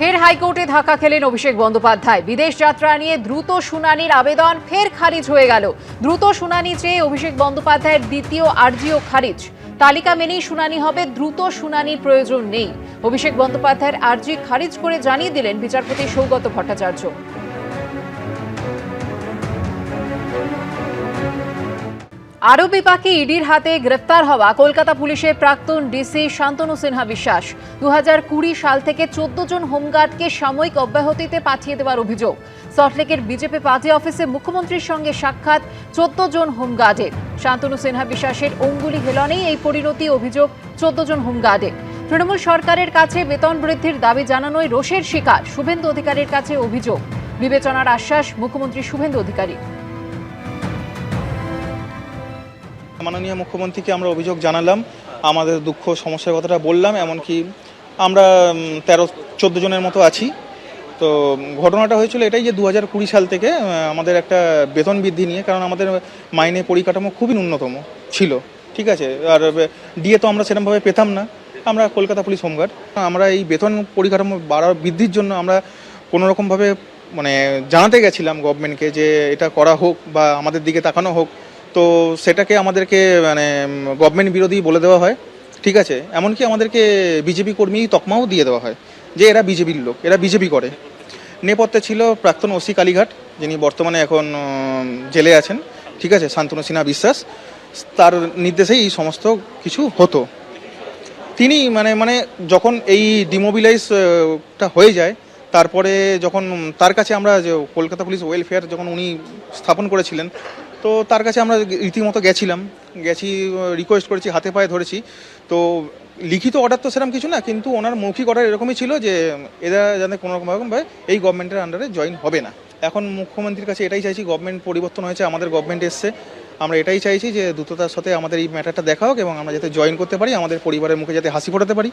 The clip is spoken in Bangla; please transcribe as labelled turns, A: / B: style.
A: ফের হাইকোর্টে ধাক্কা খেলেন অভিষেক বন্দ্যোপাধ্যায়। বিদেশ যাত্রা নিয়ে দ্রুত শুনানির আবেদন ফের খারিজ হয়ে গেল। দ্রুত শুনানি চেয়ে অভিষেক বন্দ্যোপাধ্যায়ের দ্বিতীয় আর্জিও খারিজ। তালিকা মেনেই শুনানি হবে, দ্রুত শুনানির প্রয়োজন নেই। অভিষেক বন্দ্যোপাধ্যায়ের আর্জি খারিজ করে জানিয়ে দিলেন বিচারপতি সৌগত ভট্টাচার্য। আরও বিপাকে ইডির হাতে গ্রেফতার হওয়া কলকাতা পুলিশের প্রাক্তন ডিসি শান্তনু সিনহা বিশ্বাস। 2020 সাল থেকে 14 জন হোমগার্ডকে সাময়িক অব্যাহতিতে পাঠিয়ে দেওয়ার অভিযোগ। সল্টলেকের বিজেপি পার্টি অফিসে মুখ্যমন্ত্রীর সঙ্গে সাক্ষাৎ 14 জন হোমগার্ডের। শান্তনু সিনহা বিশ্বাসের অঙ্গুলি হেলনেই এই পরিণতি, অভিযোগ 14 জন হোমগার্ডের। তৃণমূল সরকারের কাছে বেতন বৃদ্ধির দাবি জানানোয় রোষের শিকার শুভেন্দু অধিকারীর কাছে অভিযোগ। বিবেচনার আশ্বাস মুখ্যমন্ত্রী শুভেন্দু অধিকারী।
B: মাননীয় মুখ্যমন্ত্রীকে আমরা অভিযোগ জানালাম, আমাদের দুঃখ সমস্যার কথাটা বললাম, এমনকি আমরা 13-14 জনের মতো আছি। তো ঘটনাটা হয়েছিল এটাই যে 2020 সাল থেকে আমাদের একটা বেতন বৃদ্ধি নিয়ে, কারণ আমাদের মাইনে পরিকাঠামো খুবই ন্যূনতম ছিল, ঠিক আছে। আর ডিএ তো আমরা সেরকমভাবে পেতাম না, আমরা কলকাতা পুলিশ হোমগার্ড। আমরা এই বেতন পরিকাঠামো বৃদ্ধির জন্য আমরা কোনোরকমভাবে জানাতে গেছিলাম গভর্নমেন্টকে যে এটা করা হোক বা আমাদের দিকে তাকানো হোক। তো সেটাকে আমাদেরকে গভর্নমেন্ট বিরোধী বলে দেওয়া হয়, ঠিক আছে। এমনকি আমাদেরকে বিজেপি কর্মী তকমাও দিয়ে দেওয়া হয় যে এরা বিজেপির লোক, এরা বিজেপি করে। নেপথ্যে ছিল প্রাক্তন ওসি কালীঘাট, যিনি বর্তমানে এখন জেলে আছেন, ঠিক আছে, শান্তনু সিনহা বিশ্বাস। তার নির্দেশেই এই সমস্ত কিছু হতো। তিনি যখন এই ডিমোবিলাইজটা হয়ে যায়, তারপরে যখন তার কাছে আমরা যে কলকাতা পুলিশ ওয়েলফেয়ার যখন উনি স্থাপন করেছিলেন, তো তার কাছে আমরা রীতিমতো গেছি, রিকোয়েস্ট করেছি, হাতে পায়ে ধরেছি। তো লিখিত অর্ডার তো সেরকম কিছু না, কিন্তু ওনার মৌখিক অর্ডার এরকমই ছিল যে এরা যাতে কোনোরকমভাবে এই গভর্নমেন্টের আন্ডারে জয়েন হবে না। এখন মুখ্যমন্ত্রীর কাছে এটাই চাইছি, গভর্নমেন্ট পরিবর্তন হয়েছে, আমাদের গভর্নমেন্ট এসছে, আমরা এটাই চাইছি যে দ্রুততার সাথে আমাদের এই ম্যাটারটা দেখা হোক এবং আমরা যাতে জয়েন করতে পারি, আমাদের পরিবারের মুখে যাতে হাসি ফোটাতে পারি।